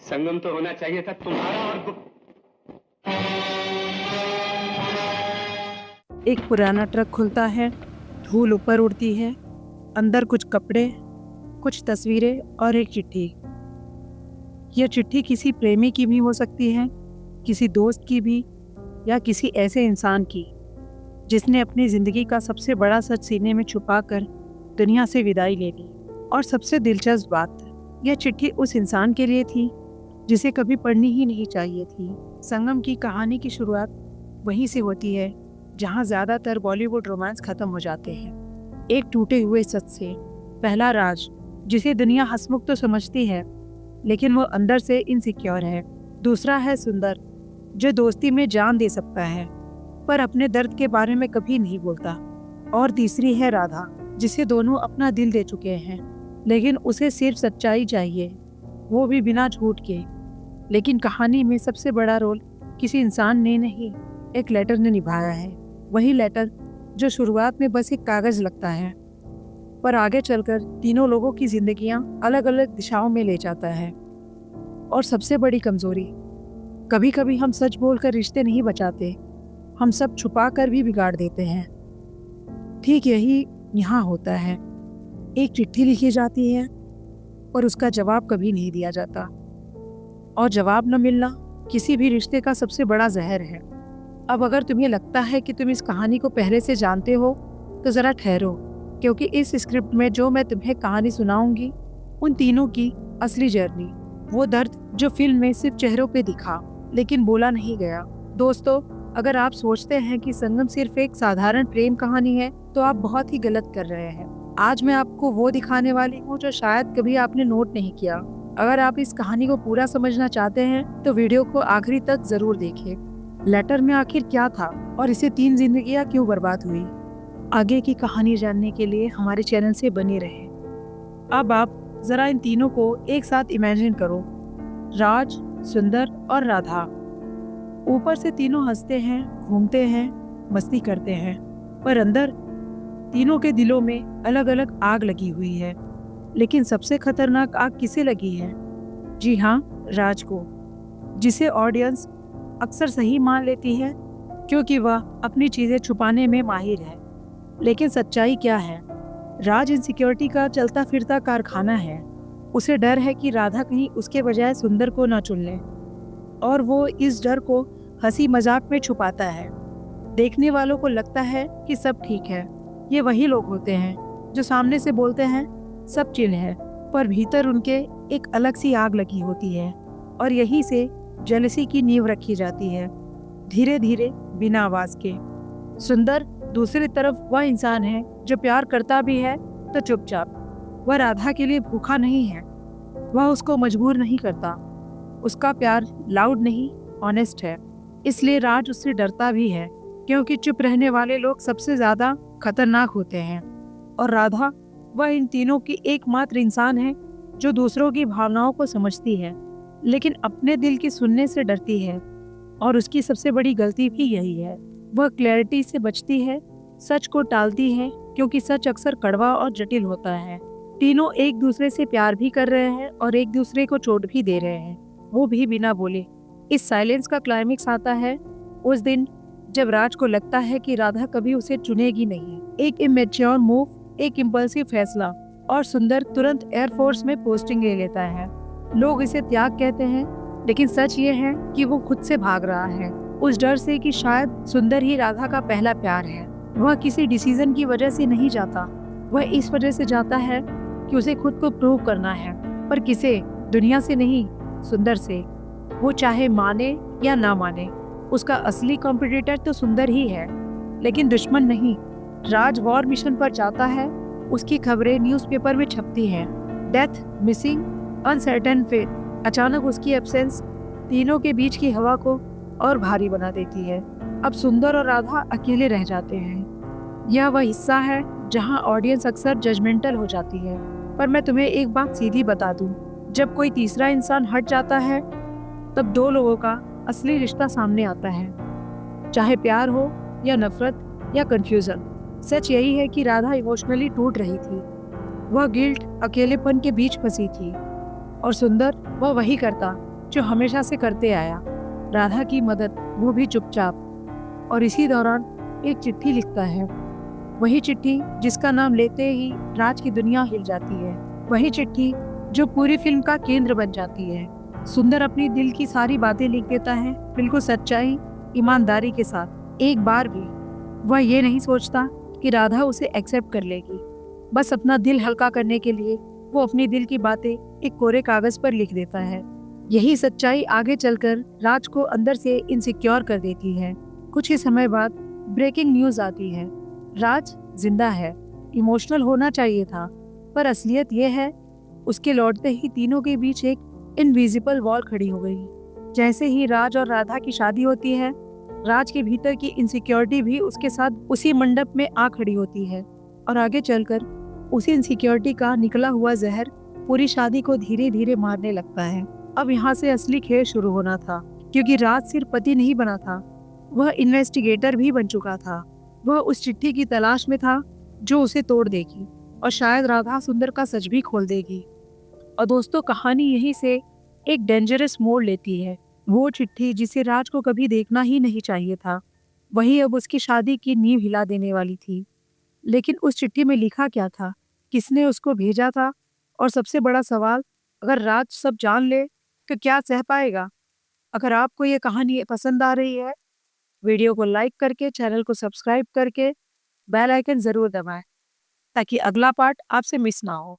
संगम तो होना चाहिए था तुम्हारा और एक पुराना ट्रक खुलता है, धूल ऊपर उड़ती है, अंदर कुछ कपड़े, कुछ तस्वीरें और एक चिट्ठी। यह चिट्ठी किसी प्रेमी की भी हो सकती है, किसी दोस्त की भी, या किसी ऐसे इंसान की जिसने अपनी जिंदगी का सबसे बड़ा सच सीने में छुपाकर दुनिया से विदाई ले ली। और सबसे दिलचस्प बात, यह चिट्ठी उस इंसान के लिए थी जिसे कभी पढ़नी ही नहीं चाहिए थी। संगम की कहानी की शुरुआत वहीं से होती है जहां ज्यादातर बॉलीवुड रोमांस खत्म हो जाते हैं। एक टूटे हुए सच से। पहला राज, जिसे दुनिया हंसमुख तो समझती है लेकिन वो अंदर से इनसिक्योर है। दूसरा है सुंदर, जो दोस्ती में जान दे सकता है पर अपने दर्द के बारे में कभी नहीं बोलता। और तीसरी है राधा, जिसे दोनों अपना दिल दे चुके हैं लेकिन उसे सिर्फ सच्चाई चाहिए, वो भी बिना झूठ के। लेकिन कहानी में सबसे बड़ा रोल किसी इंसान ने नहीं, एक लेटर ने निभाया है। वही लेटर जो शुरुआत में बस एक कागज लगता है पर आगे चलकर तीनों लोगों की जिंदगियां अलग अलग दिशाओं में ले जाता है। और सबसे बड़ी कमजोरी, कभी कभी हम सच बोलकर रिश्ते नहीं बचाते, हम सब छुपा कर भी बिगाड़ देते हैं। ठीक यही यहाँ होता है। एक चिट्ठी लिखी जाती है पर उसका जवाब कभी नहीं दिया जाता। और जवाब न मिलना किसी भी रिश्ते का सबसे बड़ा जहर है। अब अगर तुम्हें लगता है कि तुम इस कहानी को पहले से जानते हो तो ज़रा ठहरो, क्योंकि इस स्क्रिप्ट में जो मैं तुम्हें कहानी सुनाऊंगी उन तीनों की असली जर्नी, वो दर्द जो फिल्म में सिर्फ चेहरों पे दिखा लेकिन बोला नहीं गया। दोस्तों, अगर आप सोचते हैं कि संगम सिर्फ एक साधारण प्रेम कहानी है तो आप बहुत ही गलत कर रहे हैं। आज मैं आपको वो दिखाने वाली हूँ जो शायद कभी आपने नोट नहीं किया। अगर आप इस कहानी को पूरा समझना चाहते हैं तो वीडियो को आखिरी तक जरूर देखें। लेटर में आखिर क्या था और इसे 3 जिंदगियां क्यों बर्बाद हुई? आगे की कहानी जानने के लिए हमारे चैनल से बने रहें। अब आप जरा इन तीनों को एक साथ इमेजिन करो, राज, सुंदर और राधा। ऊपर से तीनों हंसते हैं, घूमते हैं, मस्ती करते हैं, पर अंदर तीनों के दिलों में अलग अलग आग लगी हुई है। लेकिन सबसे खतरनाक आग किसे लगी है? जी हाँ, राज को, जिसे ऑडियंस अक्सर सही मान लेती है क्योंकि वह अपनी चीजें छुपाने में माहिर है। लेकिन सच्चाई क्या है? राज इनसिक्योरिटी का चलता फिरता कारखाना है। उसे डर है कि राधा कहीं उसके बजाय सुंदर को न चुन ले, और वो इस डर को हंसी मजाक में छुपाता है। देखने वालों को लगता है कि सब ठीक है। ये वही लोग होते हैं जो सामने से बोलते हैं सब चिल है, पर भीतर उनके एक अलग सी आग लगी होती है। और यहीं से जेलसी की नींव रखी जाती है, धीरे धीरे, बिना आवाज के। सुंदर दूसरी तरफ वह इंसान है जो प्यार करता भी है तो चुपचाप। वह राधा के लिए भूखा नहीं है, वह उसको मजबूर नहीं करता। उसका प्यार लाउड नहीं, ऑनेस्ट है। इसलिए राज उससे डरता भी है, क्योंकि चुप रहने वाले लोग सबसे ज्यादा खतरनाक होते हैं। और राधा, वह इन तीनों की एकमात्र इंसान है जो दूसरों की भावनाओं को समझती है लेकिन अपने दिल की सुनने से डरती है। और उसकी सबसे बड़ी गलती भी यही है, वह क्लैरिटी से बचती है, सच को टालती है, क्योंकि सच अक्सर कड़वा और जटिल होता है। तीनों एक दूसरे से प्यार भी कर रहे हैं और एक दूसरे को चोट भी दे रहे हैं, वो भी बिना बोले। इस साइलेंस का क्लाइमेक्स आता है उस दिन जब राज को लगता है कि राधा कभी उसे चुनेगी नहीं। एक इमेच्योर मूव, एक इम्पल्सिव फैसला, और सुंदर तुरंत एयरफोर्स में पोस्टिंग ले लेता है। लोग इसे त्याग कहते हैं, लेकिन सच ये है कि वो खुद से भाग रहा है, उस डर से कि शायद सुंदर ही राधा का पहला प्यार है। वह किसी डिसीजन की वजह से नहीं जाता, वह इस वजह से जाता है कि उसे खुद को प्रूव करना है। पर किसे? दुनिया से नहीं, सुंदर से। वो चाहे माने या ना माने, उसका असली कॉम्पिटिटर तो सुंदर ही है, लेकिन दुश्मन नहीं। राज वॉर मिशन पर जाता है, उसकी खबरें न्यूज़पेपर में छपती हैं, डेथ, मिसिंग, अनसर्टेन फेट। अचानक उसकी एब्सेंस तीनों के बीच की हवा को और भारी बना देती है। अब सुंदर और राधा अकेले रह जाते हैं। यह वह हिस्सा है जहां ऑडियंस अक्सर जजमेंटल हो जाती है। पर मैं तुम्हें एक बात सीधी बता दूं, जब कोई तीसरा इंसान हट जाता है तब 2 लोगों का असली रिश्ता सामने आता है, चाहे प्यार हो या नफरत या कंफ्यूजन। सच यही है कि राधा इमोशनली टूट रही थी, वह गिल्ट, अकेलेपन के बीच फंसी थी, और सुंदर वह वही करता जो हमेशा से करते आया, राधा की मदद, वो भी चुपचाप। और इसी दौरान एक चिट्ठी लिखता है, वही चिट्ठी जिसका नाम लेते ही राज की दुनिया हिल जाती है, वही चिट्ठी जो पूरी फिल्म का केंद्र बन जाती है। सुंदर अपनी दिल की सारी बातें लिख देता है, बिल्कुल सच्चाई, ईमानदारी के साथ। एक बार भी वह ये नहीं सोचता कि राधा उसे एक्सेप्ट कर लेगी। बस अपना दिल हल्का करने के लिए वो अपनी दिल की बातें एक कोरे कागज पर लिख देता है। यही सच्चाई आगे चलकर राज को अंदर से इनसिक्योर कर देती है। कुछ ही समय बाद ब्रेकिंग न्यूज आती है, राज जिंदा है। इमोशनल होना चाहिए था, पर असलियत ये है, उसके लौटते ही तीनों के बीच एक इनविजिबल वॉल खड़ी हो गई। जैसे ही राज और राधा की शादी होती है, राज के भीतर की इनसिक्योरिटी भी उसके साथ उसी मंडप में आ खड़ी होती है, और आगे चलकर उसी इनसिक्योरिटी का निकला हुआ जहर पूरी शादी को धीरे धीरे मारने लगता है। अब यहाँ से असली खेल शुरू होना था, क्योंकि राज सिर्फ पति नहीं बना था, वह इन्वेस्टिगेटर भी बन चुका था। वह उस चिट्ठी की तलाश में था जो उसे तोड़ देगी, और शायद राधा सुंदर का सच भी खोल देगी। और दोस्तों, कहानी यहीं से एक डेंजरस मोड़ लेती है। वो चिट्ठी जिसे राज को कभी देखना ही नहीं चाहिए था, वही अब उसकी शादी की नींव हिला देने वाली थी। लेकिन उस चिट्ठी में लिखा क्या था, किसने उसको भेजा था, और सबसे बड़ा सवाल, अगर राज सब जान ले तो क्या सह पाएगा? अगर आपको ये कहानी पसंद आ रही है, वीडियो को लाइक करके, चैनल को सब्सक्राइब करके बेल आइकन जरूर दबाएं, ताकि अगला पार्ट आपसे मिस ना हो।